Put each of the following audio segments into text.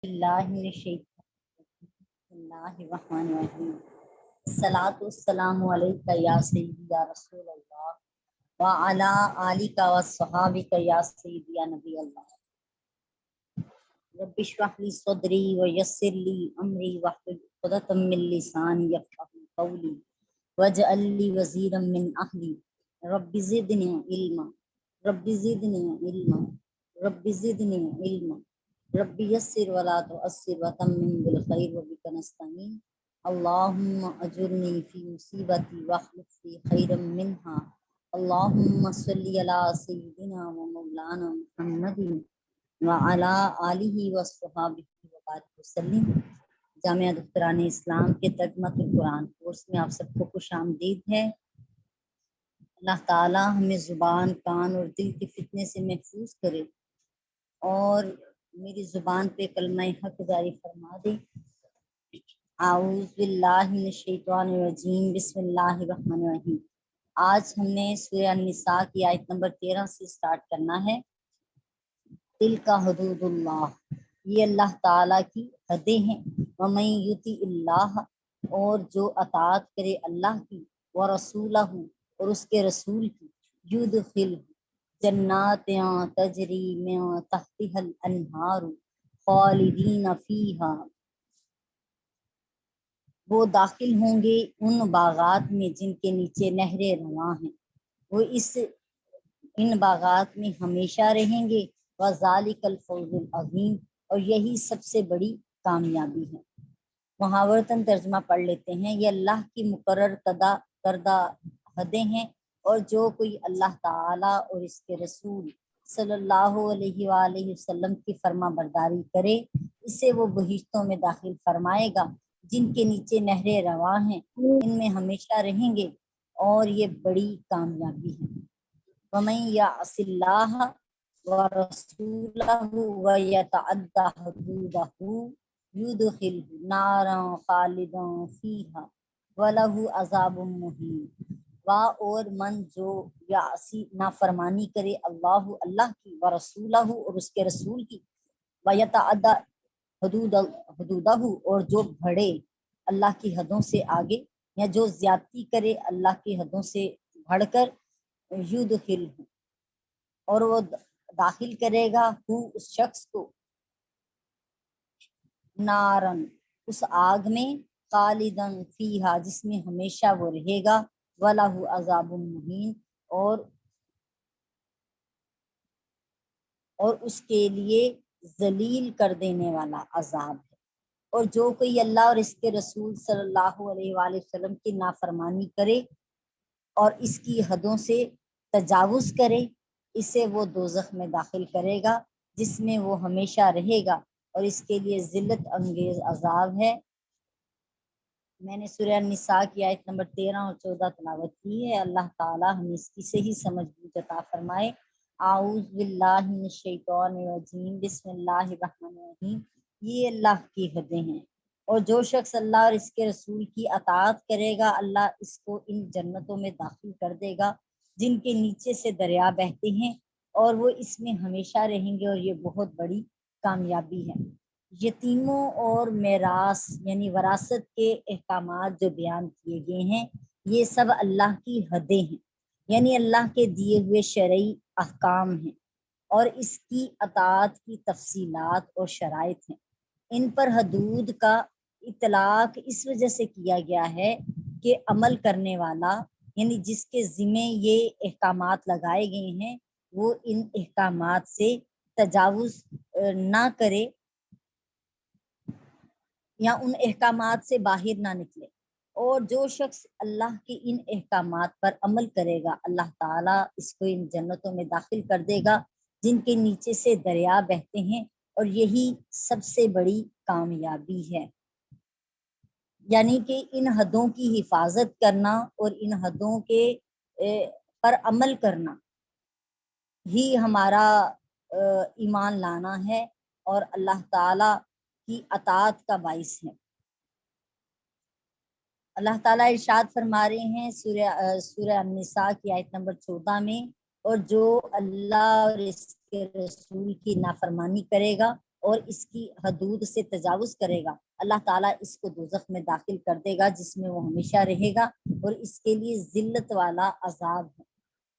اللہ من الشیطان بسم اللہ الرحمن الرحیم الصلاۃ والسلام علیک یا سیدی یا رسول اللہ وعلی آلک وصحابک یا سیدی یا نبی اللہ رب اشرح لی صدری ویسر لی امری واحلل عقدۃ من لسانی یفقهوا قولی واجعل لی وزیرا من اہلی رب زدنی علما رب زدنی علما رب زدنی علما ربی یسر ولا تعسر وتمم بالخیر وبک نستعین اللہم اجرنی فی مصیبتی واخلف لی خیرا منها اللہم صلی علی سیدنا و مولانا محمد وعلی آلہ وصحبہ وبارک وسلم۔ جامعہ دختران اسلام کے ترجمۃ القرآن کورس میں آپ سب کو خوش آمدید ہے۔ اللہ تعالی ہمیں زبان، کان اور دل کے فتنے سے محفوظ کرے اور میری زبان پہ کلمہ حق جاری فرما دے۔ اعوذ باللہ من الشیطان الرجیم بسم اللہ الرحمن الرحیم۔ آج ہم نے سورہ النساء کی آیت نمبر 13 سے سٹارٹ کرنا ہے۔ تلک حدود اللہ، یہ اللہ تعالیٰ کی حدیں ہیں۔ ومن یطع اللہ، اور جو اطاعت کرے اللہ کی، ورسولہ، اور اس کے رسول کی، یدخل جنات تجری من تحتها الانہار خالدین فیہا، وہ داخل ہوں گے ان باغات میں جن کے نیچے نہریں رواں ہیں، وہ ان باغات میں ہمیشہ رہیں گے۔ وذالک الفوز العظیم، اور یہی سب سے بڑی کامیابی ہے۔ محاورتاً ترجمہ پڑھ لیتے ہیں۔ یہ اللہ کی مقرر کردہ حدیں ہیں، اور جو کوئی اللہ تعالیٰ اور اس کے رسول صلی اللہ علیہ وآلہ وسلم کی فرما برداری کرے، اسے وہ بہشتوں میں داخل فرمائے گا جن کے نیچے نہریں رواں ہیں، ان میں ہمیشہ رہیں گے، اور یہ بڑی کامیابی ہے۔ وَمَن يَعْصِ اللَّهَ وَرَسُولَهُ وَيَتَعَدَّ حُدُودَهُ يُدْخِلْهُ نَارًا خَالِدًا فِيهَا وَلَهُ عَذَابٌ مُّهِينٌ۔ اور من جو یعصی نافرمانی کرے اللہ کی، ورسولہ، اور اس کے رسول کی، وَيَتَعَدَّ حدودہ، اور جو بڑھے اللہ کی حدوں سے آگے، یا جو زیادتی کرے اللہ کی حدوں سے بڑھ کر، یدخل، اور وہ داخل کرے گا اس شخص کو، نارن، اس آگ میں، خالدن فیہا، جس میں ہمیشہ وہ رہے گا، وَلَهُ عَذَابٌ مُّہین، اور اس کے لیے ذلیل کر دینے والا عذاب ہے۔ اور جو کوئی اللہ اور اس کے رسول صلی اللہ علیہ وآلہ وسلم کی نافرمانی کرے اور اس کی حدوں سے تجاوز کرے، اسے وہ دوزخ میں داخل کرے گا جس میں وہ ہمیشہ رہے گا، اور اس کے لیے ذلت انگیز عذاب ہے۔ میں نے سورہ النساء کی آیت نمبر 13 اور 14 تلاوت کی ہے۔ اللہ تعالی ہمیں اس کی صحیح سمجھ بوجھ عطا فرمائے۔ اعوذ باللہ من الشیطان الرجیم بسم اللہ الرحمن الرحیم۔ یہ اللہ کی حدیں ہیں، اور جو شخص اللہ اور اس کے رسول کی اطاعت کرے گا، اللہ اس کو ان جنتوں میں داخل کر دے گا جن کے نیچے سے دریا بہتے ہیں، اور وہ اس میں ہمیشہ رہیں گے، اور یہ بہت بڑی کامیابی ہے۔ یتیموں اور میراث یعنی وراثت کے احکامات جو بیان کیے گئے ہیں، یہ سب اللہ کی حدیں ہیں، یعنی اللہ کے دیے ہوئے شرعی احکام ہیں، اور اس کی اطاعت کی تفصیلات اور شرائط ہیں۔ ان پر حدود کا اطلاق اس وجہ سے کیا گیا ہے کہ عمل کرنے والا، یعنی جس کے ذمہ یہ احکامات لگائے گئے ہیں، وہ ان احکامات سے تجاوز نہ کرے، یا ان احکامات سے باہر نہ نکلے۔ اور جو شخص اللہ کے ان احکامات پر عمل کرے گا، اللہ تعالیٰ اس کو ان جنتوں میں داخل کر دے گا جن کے نیچے سے دریا بہتے ہیں، اور یہی سب سے بڑی کامیابی ہے۔ یعنی کہ ان حدوں کی حفاظت کرنا اور ان حدوں کے پر عمل کرنا ہی ہمارا ایمان لانا ہے، اور اللہ تعالیٰ کی اطاعت کا باعث ہے۔ اللہ تعالیٰ ارشاد فرما رہے ہیں سورہ النساء کی آیت نمبر 14 میں، اور جو اللہ اور اس کے رسول کی نافرمانی کرے گا، اور اس کی حدود سے تجاوز کرے گا، اللہ تعالیٰ اس کو دوزخ میں داخل کر دے گا، جس میں وہ ہمیشہ رہے گا، اور اس کے لیے ذلت والا عذاب ہے۔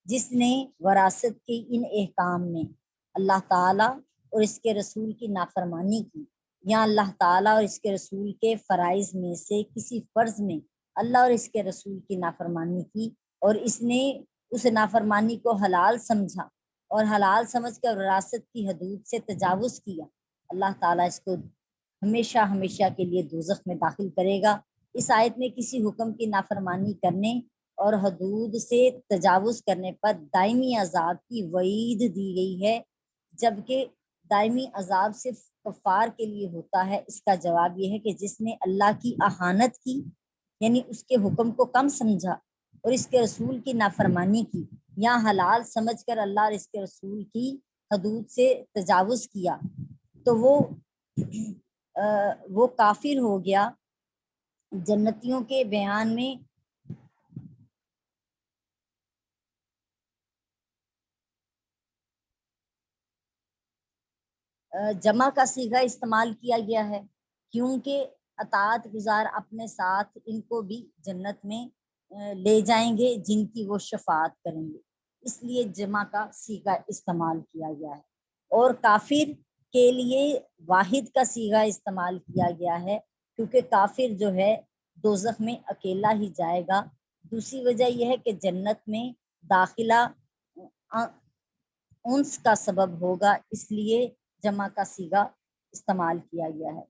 جس نے وراثت کے ان احکام میں اللہ تعالیٰ اور اس کے رسول کی نافرمانی کی، یا اللہ تعالیٰ اور اس کے رسول کے فرائض میں سے کسی فرض میں اللہ اور اس کے رسول کی نافرمانی کی، اور اس نے اس نافرمانی کو حلال سمجھا اور حلال سمجھ کر وراثت کی حدود سے تجاوز کیا، اللہ تعالیٰ اس کو ہمیشہ ہمیشہ کے لیے دوزخ میں داخل کرے گا۔ اس آیت میں کسی حکم کی نافرمانی کرنے اور حدود سے تجاوز کرنے پر دائمی عذاب کی وعید دی گئی ہے، جبکہ دائمی عذاب صرف کفار کے لیے ہوتا ہے۔ اس کا جواب یہ ہے کہ جس نے اللہ کی اہانت کی، یعنی اس کے حکم کو کم سمجھا اور اس کے رسول کی نافرمانی کی، یا حلال سمجھ کر اللہ اور اس کے رسول کی حدود سے تجاوز کیا، تو وہ کافر ہو گیا۔ جنتیوں کے بیان میں جمع کا صیغہ استعمال کیا گیا ہے، کیونکہ اطاعت گزار اپنے ساتھ ان کو بھی جنت میں لے جائیں گے جن کی وہ شفاعت کریں گے، اس لیے جمع کا صیغہ استعمال کیا گیا ہے۔ اور کافر کے لیے واحد کا صیغہ استعمال کیا گیا ہے، کیونکہ کافر جو ہے دوزخ میں اکیلا ہی جائے گا۔ دوسری وجہ یہ ہے کہ جنت میں داخلہ انس کا سبب ہوگا، اس لیے جمع کا صیغہ استعمال کیا گیا ہے۔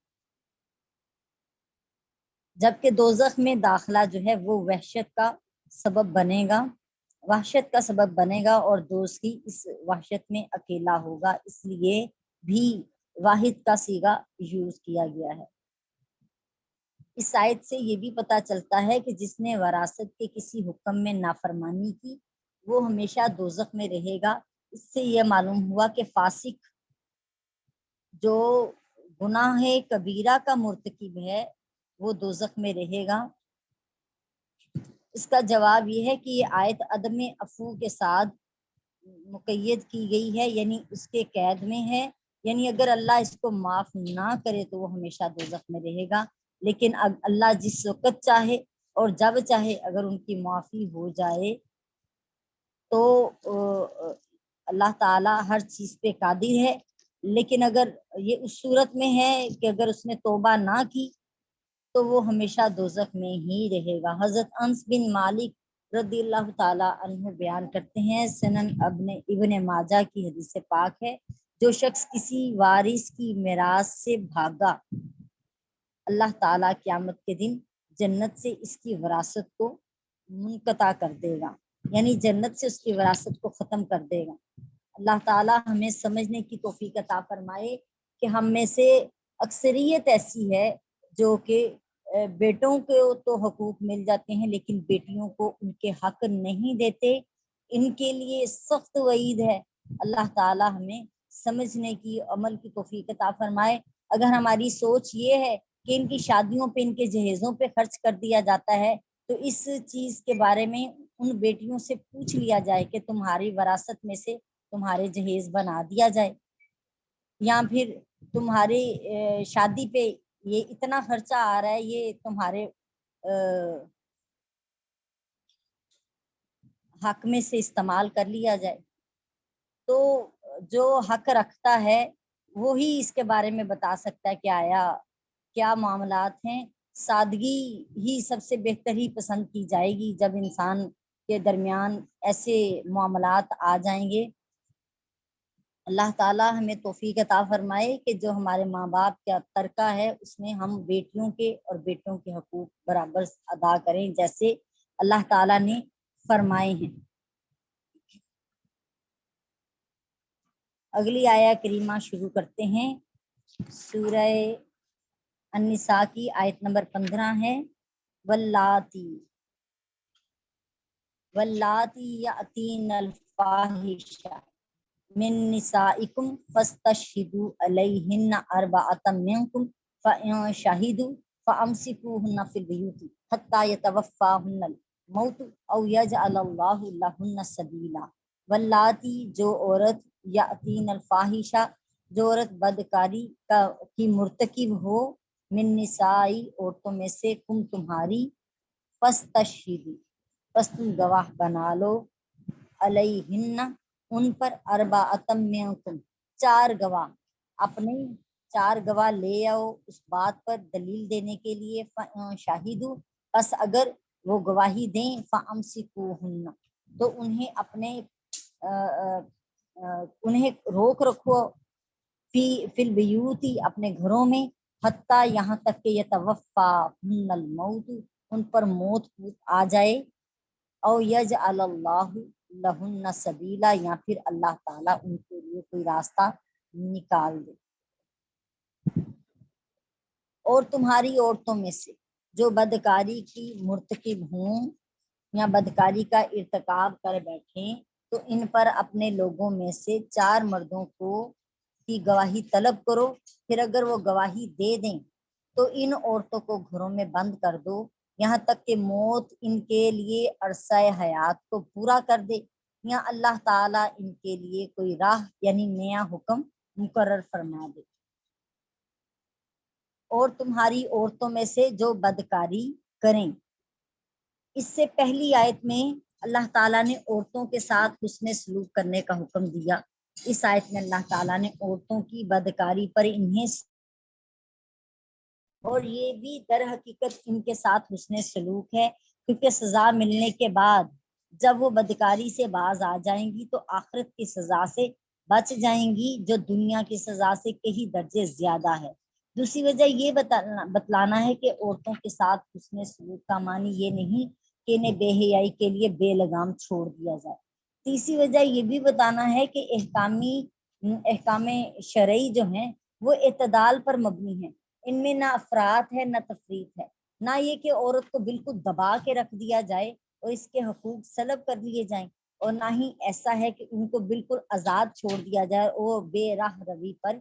جبکہ دوزخ میں داخلہ جو ہے وہ وحشت کا سبب بنے گا، وحشت کا سبب بنے گا، اور دوزخی اس وحشت میں اکیلا ہوگا، اس لیے بھی واحد کا صیغہ یوز کیا گیا ہے۔ اس آیت سے یہ بھی پتہ چلتا ہے کہ جس نے وراثت کے کسی حکم میں نافرمانی کی وہ ہمیشہ دوزخ میں رہے گا۔ اس سے یہ معلوم ہوا کہ فاسق جو گناہ کبیرہ کا مرتکب ہے وہ دوزخ میں رہے گا۔ اس کا جواب یہ ہے کہ یہ آیت عدم عفو کے ساتھ مقید کی گئی ہے، یعنی اس کے قید میں ہے، یعنی اگر اللہ اس کو معاف نہ کرے تو وہ ہمیشہ دوزخ میں رہے گا، لیکن اللہ جس وقت چاہے اور جب چاہے اگر ان کی معافی ہو جائے تو اللہ تعالیٰ ہر چیز پہ قادر ہے۔ لیکن اگر یہ اس صورت میں ہے کہ اگر اس نے توبہ نہ کی تو وہ ہمیشہ دوزخ میں ہی رہے گا۔ حضرت انس بن مالک رضی اللہ تعالیٰ عنہ بیان کرتے ہیں، سنن ابن ماجہ کی حدیث پاک ہے، جو شخص کسی وارث کی میراث سے بھاگا، اللہ تعالیٰ قیامت کے دن جنت سے اس کی وراثت کو منقطع کر دے گا، یعنی جنت سے اس کی وراثت کو ختم کر دے گا۔ اللہ تعالیٰ ہمیں سمجھنے کی توفیق عطا فرمائے کہ ہم میں سے اکثریت ایسی ہے جو کہ بیٹوں کو تو حقوق مل جاتے ہیں لیکن بیٹیوں کو ان کے حق نہیں دیتے، ان کے لیے سخت وعید ہے۔ اللہ تعالیٰ ہمیں سمجھنے کی، عمل کی توفیق عطا فرمائے۔ اگر ہماری سوچ یہ ہے کہ ان کی شادیوں پہ، ان کے جہیزوں پہ خرچ کر دیا جاتا ہے، تو اس چیز کے بارے میں ان بیٹیوں سے پوچھ لیا جائے کہ تمہاری وراثت میں سے تمہارے جہیز بنا دیا جائے، یا پھر تمہاری شادی پہ یہ اتنا خرچہ آ رہا ہے، یہ تمہارے حق میں سے استعمال کر لیا جائے۔ تو جو حق رکھتا ہے وہی اس کے بارے میں بتا سکتا ہے کہ آیا کیا معاملات ہیں۔ سادگی ہی سب سے بہتر ہی پسند کی جائے گی جب انسان کے درمیان ایسے معاملات آ جائیں گے۔ اللہ تعالیٰ ہمیں توفیق عطا فرمائے کہ جو ہمارے ماں باپ کا ترکہ ہے اس میں ہم بیٹیوں کے اور بیٹوں کے حقوق برابر ادا کریں جیسے اللہ تعالیٰ نے فرمائے ہیں۔ اگلی آیہ کریمہ شروع کرتے ہیں۔ سورہ النساء کی آیت نمبر 15 ہے، واللاتی یأتین الفاحشہ من نسائکم فاستشہدوا علیہن اربعۃ منکم فإن شہدوا فامسکوہن فی البیوت حتی یتوفاہن الموت او یجعل اللہ لہن سبیلا۔ واللاتی جو عورت یأتین الفاحشہ جو عورت بدکاری کی مرتکب ہو من نسائی عورتوں میں سے کم تمہاری فاستشہدوا پس تم گواہ بنا لو علیہن ان پر اربعۃ منکم چار گواہ اپنے چار گواہ لے آؤ اس بات پر دلیل دینے کے لیے شاہدو پس اگر وہ گواہی دیں فامسکوہن تو انہیں اپنے انہیں روک رکھو فی البیوتی اپنے گھروں میں حتیٰ یہاں تک کہ یتوفاہن الموت ان پر موت آ جائے او یجعل اللہ لہن سبیلا یا پھر اللہ تعالیٰ ان کے لیے کوئی راستہ نکال دے۔ اور تمہاری عورتوں میں سے جو بدکاری کی مرتکب ہوں یا بدکاری کا ارتکاب کر بیٹھیں تو ان پر اپنے لوگوں میں سے چار مردوں کی گواہی طلب کرو، پھر اگر وہ گواہی دے دیں تو ان عورتوں کو گھروں میں بند کر دو یہاں تک کہ موت ان کے لیے عرصہ حیات کو پورا کر دے یا اللہ تعالیٰ ان کے لیے کوئی راہ یعنی نیا حکم مقرر فرما دے۔ اور تمہاری عورتوں میں سے جو بدکاری کریں، اس سے پہلی آیت میں اللہ تعالیٰ نے عورتوں کے ساتھ حسن سلوک کرنے کا حکم دیا، اس آیت میں اللہ تعالیٰ نے عورتوں کی بدکاری پر انہیں اور یہ بھی در حقیقت ان کے ساتھ حسن سلوک ہے، کیونکہ سزا ملنے کے بعد جب وہ بدکاری سے باز آ جائیں گی تو آخرت کی سزا سے بچ جائیں گی جو دنیا کی سزا سے کئی درجے زیادہ ہے۔ دوسری وجہ یہ بتلانا ہے کہ عورتوں کے ساتھ حسن سلوک کا معنی یہ نہیں کہ انہیں بے حیائی کے لیے بے لگام چھوڑ دیا جائے۔ تیسری وجہ یہ بھی بتانا ہے کہ احکام شرعی جو ہیں وہ اعتدال پر مبنی ہیں، ان میں نہ افراط ہے نہ تفریط ہے، نہ یہ کہ عورت کو بالکل دبا کے رکھ دیا جائے اور اس کے حقوق سلب کر لیے جائیں، اور نہ ہی ایسا ہے کہ ان کو بالکل آزاد چھوڑ دیا جائے اور بے راہ روی پر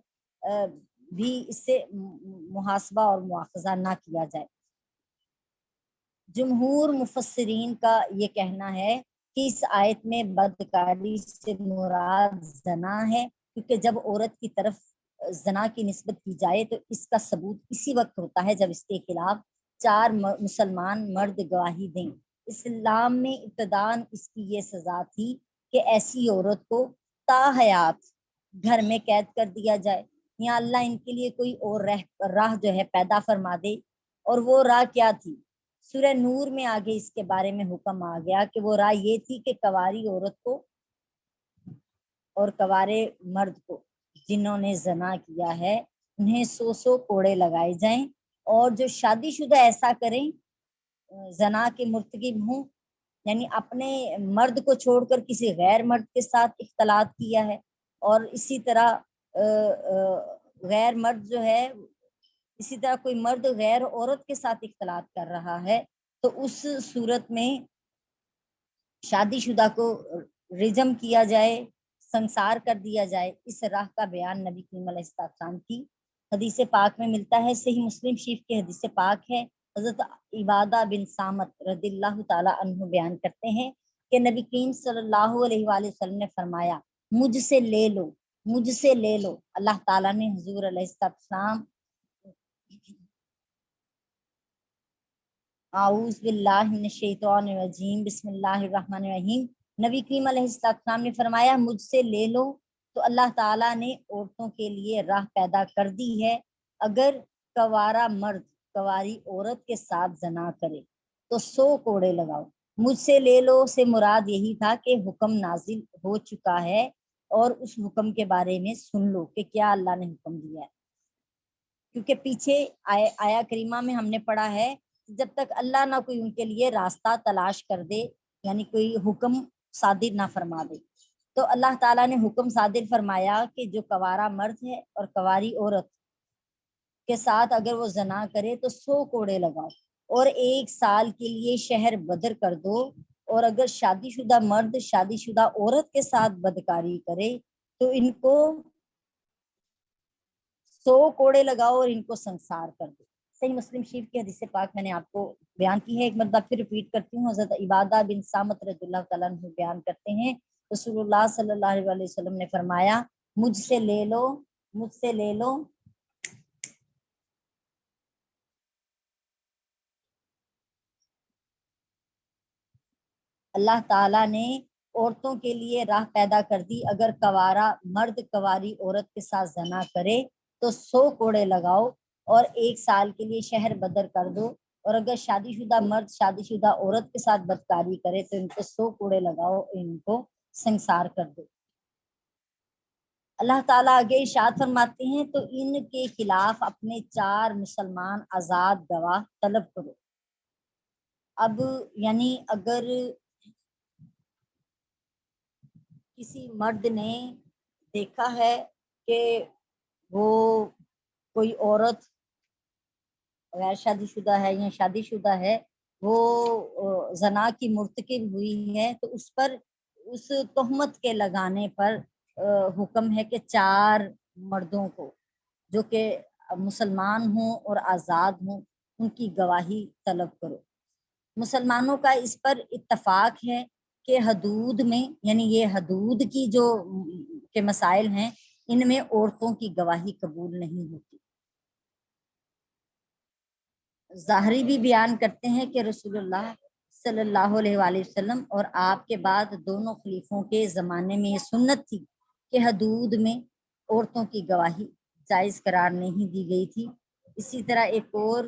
بھی اس سے محاسبہ اور مواخذہ نہ کیا جائے۔ جمہور مفسرین کا یہ کہنا ہے کہ اس آیت میں بدکاری سے مراد زنا ہے، کیونکہ جب عورت کی طرف زنا کی نسبت کی جائے تو اس کا ثبوت اسی وقت ہوتا ہے جب اس کے خلاف چار مسلمان مرد گواہی دیں۔ اسلام میں ابتداً اس کی یہ سزا تھی کہ ایسی عورت کو تا حیات گھر میں قید کر دیا جائے یا اللہ ان کے لیے کوئی اور راہ جو ہے پیدا فرما دے، اور وہ راہ کیا تھی؟ سورہ نور میں آگے اس کے بارے میں حکم آ گیا کہ وہ راہ یہ تھی کہ کواری عورت کو اور کوارے مرد کو جنہوں نے زنا کیا ہے انہیں 100 کوڑے لگائے جائیں، اور جو شادی شدہ ایسا کریں زنا کے مرتکب ہوں یعنی اپنے مرد کو چھوڑ کر کسی غیر مرد کے ساتھ اختلاط کیا ہے، اور اسی طرح غیر مرد جو ہے اسی طرح کوئی مرد غیر عورت کے ساتھ اختلاط کر رہا ہے تو اس صورت میں شادی شدہ کو رجم کیا جائے، سنسار کر دیا جائے۔ اس راہ کا بیان نبی کریم علیہ السلام کی حدیث پاک میں ملتا ہے، صحیح مسلم شریف کی حدیث پاک ہے۔ حضرت عبادہ بن صامت رضی اللہ تعالی عنہ بیان کرتے ہیں کہ نبی کریم صلی اللہ علیہ وآلہ وسلم نے فرمایا مجھ سے لے لو، مجھ سے لے لو۔ اللہ تعالیٰ نے حضور علیہ السلام اعوذ باللہ من الشیطان الرجیم بسم اللہ الرحمن الرحیم، نبی کریم علیہ السلام نے فرمایا مجھ سے لے لو، تو اللہ تعالیٰ نے عورتوں کے لیے راہ پیدا کر دی ہے۔ اگر کوارا مرد کواری عورت کے ساتھ زنا کرے تو 100 کوڑے لگاؤ۔ مجھ سے لے لو سے مراد یہی تھا کہ حکم نازل ہو چکا ہے اور اس حکم کے بارے میں سن لو کہ کیا اللہ نے حکم دیا ہے، کیونکہ پیچھے آیا کریمہ میں ہم نے پڑھا ہے جب تک اللہ نہ کوئی ان کے لیے راستہ تلاش کر دے یعنی کوئی حکم صادر نہ فرما دے، تو اللہ تعالیٰ نے حکم صادر فرمایا کہ جو کوارا مرد ہے اور کواری عورت کے ساتھ اگر وہ زنا کرے تو 100 کوڑے لگاؤ اور 1 سال کے لیے شہر بدر کر دو، اور اگر شادی شدہ مرد شادی شدہ عورت کے ساتھ بدکاری کرے تو ان کو 100 کوڑے لگاؤ اور ان کو سنسار کر دو۔ صحیح مسلم شریف کی حدیث پاک میں نے آپ کو بیان کی ہے، ایک مرتبہ پھر ریپیٹ کرتی ہوں۔ حضرت عبادہ بن صامت رضی اللہ تعالیٰ عنہ بیان کرتے ہیں رسول اللہ صلی اللہ علیہ وسلم نے فرمایا مجھ سے لے لو مجھ سے لے لو۔ اللہ تعالیٰ نے عورتوں کے لیے راہ پیدا کر دی، اگر کوارا مرد کواری عورت کے ساتھ زنا کرے تو 100 کوڑے لگاؤ اور 1 سال کے لیے شہر بدر کر دو، اور اگر شادی شدہ مرد شادی شدہ عورت کے ساتھ بدکاری کرے تو ان کو 100 کوڑے لگاؤ، ان کو سنسار کر دو۔ اللہ تعالیٰ آگے ارشاد فرماتے ہیں تو ان کے خلاف اپنے 4 مسلمان آزاد گواہ طلب کرو۔ اب یعنی اگر کسی مرد نے دیکھا ہے کہ وہ کوئی عورت غیر شادی شدہ ہے یا شادی شدہ ہے، وہ زنا کی مرتکب ہوئی ہے، تو اس پر اس تہمت کے لگانے پر حکم ہے کہ 4 مردوں کو جو کہ مسلمان ہوں اور آزاد ہوں ان کی گواہی طلب کرو۔ مسلمانوں کا اس پر اتفاق ہے کہ حدود میں، یعنی یہ حدود کی جو کے مسائل ہیں، ان میں عورتوں کی گواہی قبول نہیں ہوتی۔ ظاہری بھی بیان کرتے ہیں کہ رسول اللہ صلی اللہ علیہ وآلہ وسلم اور آپ کے بعد دونوں خلیفوں کے زمانے میں یہ سنت تھی کہ حدود میں عورتوں کی گواہی جائز قرار نہیں دی گئی تھی۔ اسی طرح ایک اور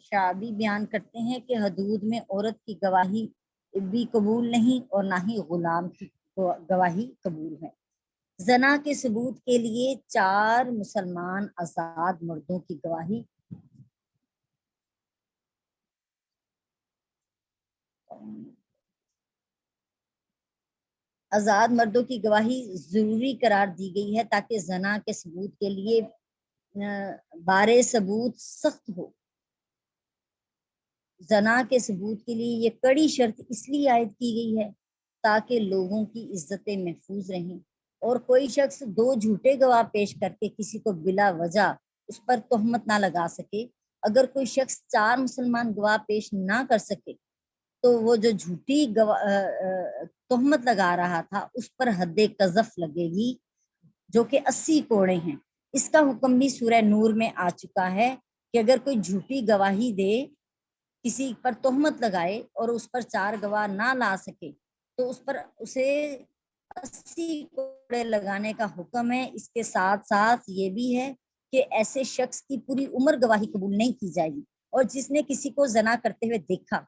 شعبی بیان کرتے ہیں کہ حدود میں عورت کی گواہی بھی قبول نہیں اور نہ ہی غلام کی گواہی قبول ہے۔ زنا کے ثبوت کے لیے 4 مسلمان آزاد مردوں کی گواہی آزاد مردوں کی گواہی ضروری قرار دی گئی ہے تاکہ زنا کے ثبوت کے لیے بارے ثبوت سخت ہو۔ زنا کے ثبوت کے لیے یہ کڑی شرط اس لیے عائد کی گئی ہے تاکہ لوگوں کی عزتیں محفوظ رہیں اور کوئی شخص 2 جھوٹے گواہ پیش کر کے کسی کو بلا وجہ اس پر تہمت نہ لگا سکے۔ اگر کوئی شخص 4 مسلمان گواہ پیش نہ کر سکے تو وہ جو جھوٹی تہمت لگا رہا تھا اس پر حد قذف لگے گی جو کہ 80 کوڑے ہیں۔ اس کا حکم بھی سورہ نور میں آ چکا ہے کہ اگر کوئی جھوٹی گواہی دے، کسی پر تہمت لگائے اور اس پر 4 گواہ نہ لا سکے تو اس پر اسے 80 کوڑے لگانے کا حکم ہے۔ اس کے ساتھ ساتھ یہ بھی ہے کہ ایسے شخص کی پوری عمر گواہی قبول نہیں کی جائے گی، اور جس نے کسی کو زنا کرتے ہوئے دیکھا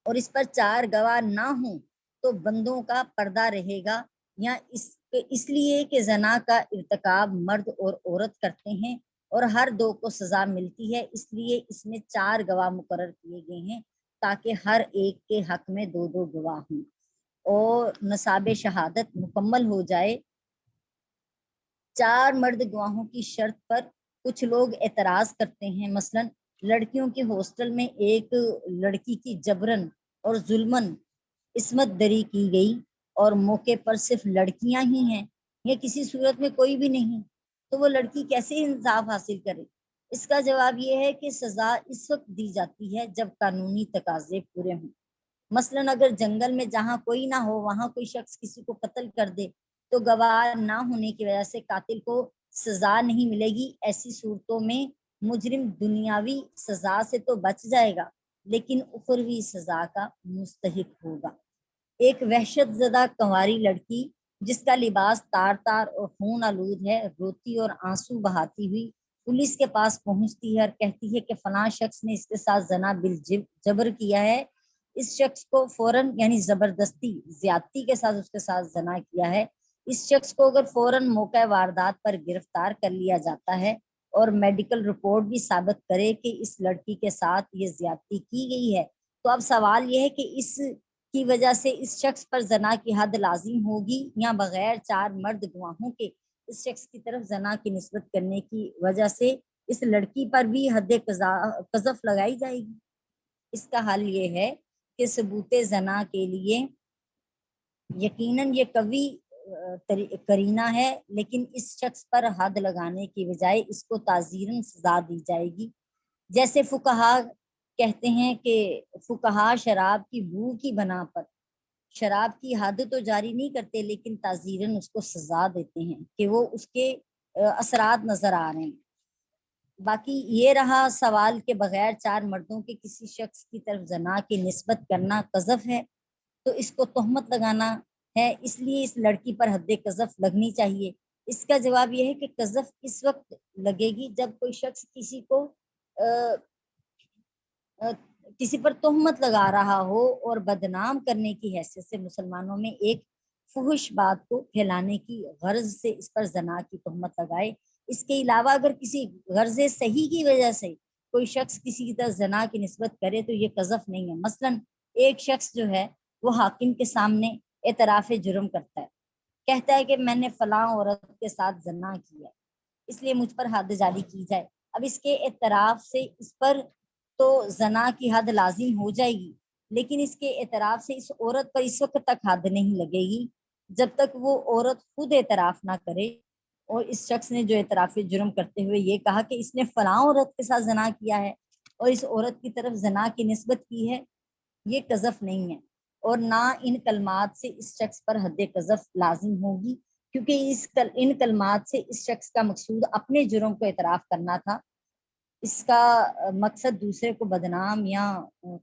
اور اس پر 4 گواہ نہ ہوں تو بندوں کا پردہ رہے گا، یا اس لیے کہ زنا کا ارتکاب مرد اور عورت کرتے ہیں اور ہر 2 کو سزا ملتی ہے، اس لیے اس میں 4 گواہ مقرر کیے گئے ہیں تاکہ ہر ایک کے حق میں 2 گواہ ہوں اور نصاب شہادت مکمل ہو جائے۔ 4 مرد گواہوں کی شرط پر کچھ لوگ اعتراض کرتے ہیں، مثلا لڑکیوں کے ہاسٹل میں ایک لڑکی کی جبرن اور ظلمن عصمت دری کی گئی اور موقع پر صرف لڑکیاں ہی ہیں یا کسی صورت میں کوئی بھی نہیں، تو وہ لڑکی کیسے انصاف حاصل کرے؟ اس کا جواب یہ ہے کہ سزا اس وقت دی جاتی ہے جب قانونی تقاضے پورے ہوں۔ مثلا اگر جنگل میں جہاں کوئی نہ ہو وہاں کوئی شخص کسی کو قتل کر دے تو گواہ نہ ہونے کی وجہ سے قاتل کو سزا نہیں ملے گی۔ ایسی صورتوں میں مجرم دنیاوی سزا سے تو بچ جائے گا لیکن اخروی سزا کا مستحق ہوگا۔ ایک وحشت زدہ کنواری لڑکی جس کا لباس تار تار اور خون آلود ہے روتی اور آنسو بہاتی ہوئی پولیس کے پاس پہنچتی ہے اور کہتی ہے کہ فلاں شخص نے اس کے ساتھ زنا بالجبر کیا ہے۔ اس شخص کو فوراً یعنی زبردستی زیادتی کے ساتھ اس کے ساتھ زنا کیا ہے، اس شخص کو اگر فوراً موقع واردات پر گرفتار کر لیا جاتا ہے اور میڈیکل رپورٹ بھی ثابت کرے کہ اس لڑکی کے ساتھ یہ زیادتی کی گئی ہے، تو اب سوال یہ ہے کہ اس کی وجہ سے اس شخص پر زنا کی حد لازم ہوگی یا بغیر 4 مرد گواہوں کے اس شخص کی طرف زنا کی نسبت کرنے کی وجہ سے اس لڑکی پر بھی حد قذف لگائی جائے گی؟ اس کا حل یہ ہے کہ ثبوت زنا کے لیے یقیناً یہ قوی کرینہ ہے، لیکن اس شخص پر حد لگانے کی بجائے اس کو تعزیراً سزا دی جائے گی۔ جیسے فقہا کہتے ہیں کہ فقہا شراب کی بو کی بنا پر شراب کی حد تو جاری نہیں کرتے لیکن تعزیراً اس کو سزا دیتے ہیں کہ وہ اس کے اثرات نظر آ رہے ہیں۔ باقی یہ رہا سوال کے بغیر 4 مردوں کے کسی شخص کی طرف زنا کی نسبت کرنا قذف ہے تو اس کو تہمت لگانا ہے، اس لیے اس لڑکی پر حد قذف لگنی چاہیے۔ اس کا جواب یہ ہے کہ قذف اس وقت لگے گی جب کوئی شخص کسی کو کسی پر تہمت لگا رہا ہو اور بدنام کرنے کی حیثیت سے مسلمانوں میں ایک فحش بات کو پھیلانے کی غرض سے اس پر زنا کی تہمت لگائے۔ اس کے علاوہ اگر کسی غرض صحیح کی وجہ سے کوئی شخص کسی کی طرف زنا کی نسبت کرے تو یہ قذف نہیں ہے۔ مثلا ایک شخص جو ہے وہ حاکم کے سامنے اعتراف جرم کرتا ہے، کہتا ہے کہ میں نے فلاں عورت کے ساتھ زنا کیا، اس لیے مجھ پر حد جاری کی جائے۔ اب اس کے اعتراف سے اس پر تو زنا کی حد لازم ہو جائے گی، لیکن اس کے اعتراف سے اس عورت پر اس وقت تک حد نہیں لگے گی جب تک وہ عورت خود اعتراف نہ کرے۔ اور اس شخص نے جو اعتراف جرم کرتے ہوئے یہ کہا کہ اس نے فلاں عورت کے ساتھ زنا کیا ہے اور اس عورت کی طرف زنا کی نسبت کی ہے، یہ قذف نہیں ہے، اور نہ ان کلمات سے اس شخص پر حد قذف لازم ہوگی، کیونکہ ان کلمات سے اس شخص کا مقصود اپنے جرم کو اعتراف کرنا تھا، اس کا مقصد دوسرے کو بدنام یا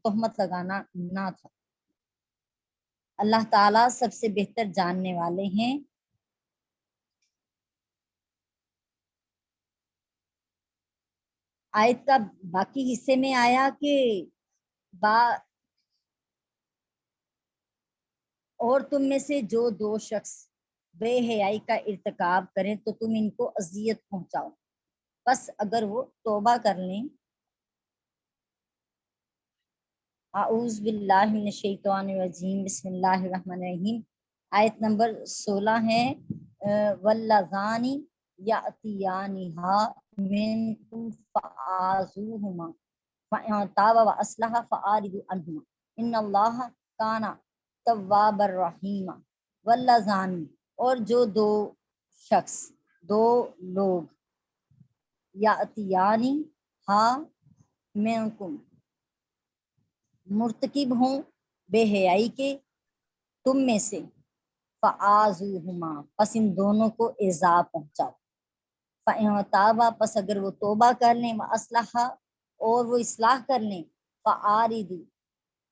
تہمت لگانا نہ تھا۔ اللہ تعالیٰ سب سے بہتر جاننے والے ہیں۔ آیت کا باقی حصے میں آیا کہ اور تم میں سے جو 2 شخص بے حیائی کا ارتکاب کریں تو تم ان کو اذیت پہنچاؤ، بس اگر وہ توبہ کر لیں۔ اعوذ باللہ من الشیطان الرجیم، بسم اللہ الرحمن الرحیم۔ آیت نمبر 16 ہے واللذانی یأتیانہا منکم فآذوہما فإن تابا وأصلحا فأعرضوا عنہما ان اللہ کان توابا رحیما۔ واللذانی، اور جو 2 شخص، 2 لوگ، یأتیانی ہا منکم، مرتکب ہوں بے حیائی کے تم میں سے، فآذوہما، پس ان دونوں کو ایذا پہنچاؤ، فإن تابا، پس اگر وہ توبہ کر لیں، وأصلحا، اور وہ اصلاح کر لیں، فأعرضوا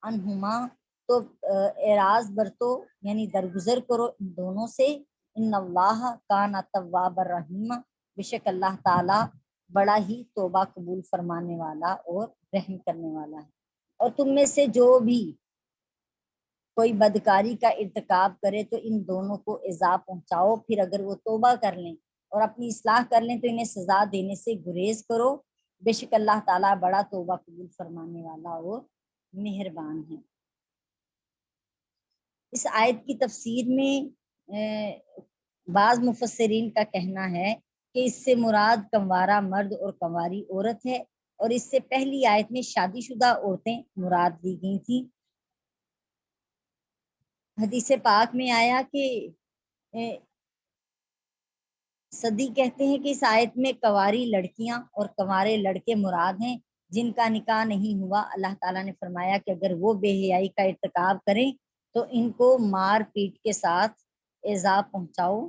عنہما، تو اعراض برتو یعنی درگزر کرو ان دونوں سے، ان اللہ کان توابا رحیما، بے شک اللہ تعالی بڑا ہی توبہ قبول فرمانے والا اور رحم کرنے والا ہے۔ اور تم میں سے جو بھی کوئی بدکاری کا ارتکاب کرے تو ان دونوں کو ایذا پہنچاؤ، پھر اگر وہ توبہ کر لیں اور اپنی اصلاح کر لیں تو انہیں سزا دینے سے گریز کرو، بے شک اللہ تعالیٰ بڑا توبہ قبول فرمانے والا اور مہربان ہے۔ اس آیت کی تفسیر میں بعض مفسرین کا کہنا ہے کہ اس سے مراد کنوارہ مرد اور کنواری عورت ہے، اور اس سے پہلی آیت میں شادی شدہ عورتیں مراد لی گئی تھیں۔ حدیث پاک میں آیا کہ صدی کہتے ہیں کہ اس آیت میں کنواری لڑکیاں اور کنوارے لڑکے مراد ہیں جن کا نکاح نہیں ہوا۔ اللہ تعالیٰ نے فرمایا کہ اگر وہ بے حیائی کا ارتکاب کریں تو ان کو مار پیٹ کے ساتھ ایذا پہنچاؤ۔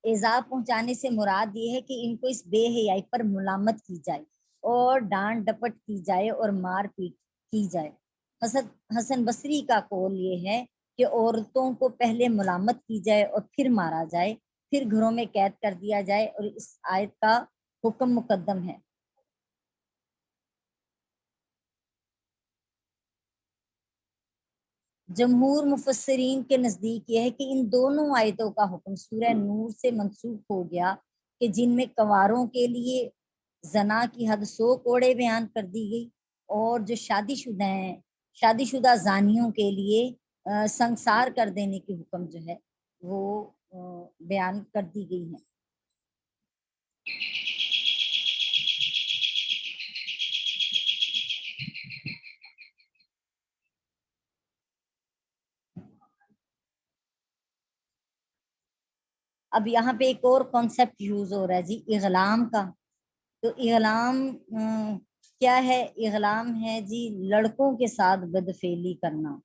ایذا پہنچانے سے مراد یہ ہے کہ ان کو اس بے حیائی پر ملامت کی جائے اور ڈانٹ ڈپٹ کی جائے اور مار پیٹ کی جائے۔ حسن بصری کا قول یہ ہے کہ عورتوں کو پہلے ملامت کی جائے اور پھر مارا جائے، پھر گھروں میں قید کر دیا جائے، اور اس آیت کا حکم مقدم ہے۔ جمہور مفسرین کے نزدیک یہ ہے کہ ان دونوں آیتوں کا حکم سورہ نور سے منسوخ ہو گیا کہ جن میں کنواروں کے لیے زنا کی حد 100 کوڑے بیان کر دی گئی، اور جو شادی شدہ ہیں، شادی شدہ زانیوں کے لیے سنسار کر دینے کی حکم جو ہے وہ بیان کر دی گئی ہے۔ اب یہاں پہ ایک اور کانسیپٹ یوز ہو رہا ہے جی، اغلام کا۔ تو اغلام کیا ہے؟ اغلام ہے جی لڑکوں کے ساتھ بدفعلی کرنا،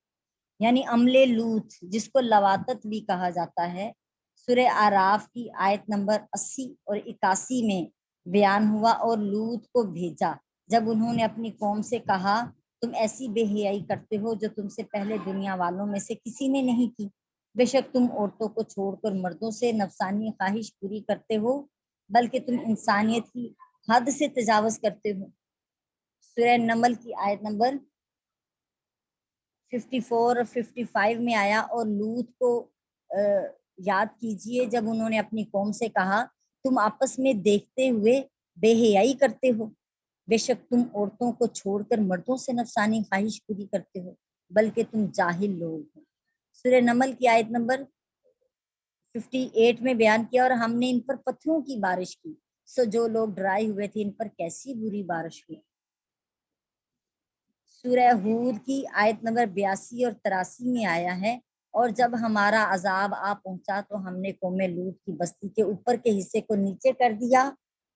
یعنی عملے لوط جس کو لواطت بھی کہا جاتا ہے، سورہ آراف کی آیت نمبر 80 اور 81 میں بیان ہوا۔ اور لوط کو بھیجا جب انہوں نے اپنی قوم سے کہا تم ایسی بے حیائی کرتے ہو جو تم سے پہلے دنیا والوں میں سے کسی نے نہیں کی، بے شک تم عورتوں کو چھوڑ کر مردوں سے نفسانی خواہش پوری کرتے ہو، بلکہ تم انسانیت کی حد سے تجاوز کرتے ہو۔ سورہ نمل کی آیت نمبر 54 اور 55 میں آیا۔ اور لوط کو یاد کیجئے جب انہوں نے اپنی قوم سے کہا تم آپس میں دیکھتے ہوئے بے حیائی کرتے ہو، بے شک تم عورتوں کو چھوڑ کر مردوں سے نفسانی خواہش پوری کرتے ہو، بلکہ تم جاہل لوگ ہو۔ سورہ نمل کی آیت نمبر 58 میں بیان کیا، اور ہم نے ان پر پتھروں کی بارش کی، سو جو لوگ ڈرائے ہوئے تھے ان پر کیسی بری بارش ہوئی۔ سورہ ہود کی آیت نمبر 82 اور 83 میں آیا ہے، اور جب ہمارا عذاب آ پہنچا تو ہم نے قوم لوط کی بستی کے اوپر کے حصے کو نیچے کر دیا،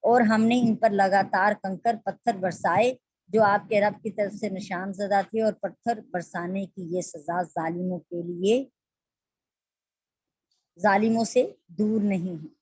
اور ہم نے ان پر لگاتار کنکر پتھر برسائے جو آپ کے رب کی طرف سے نشان زدہ تھے، اور پتھر برسانے کی یہ سزا ظالموں کے لیے ظالموں سے دور نہیں ہے۔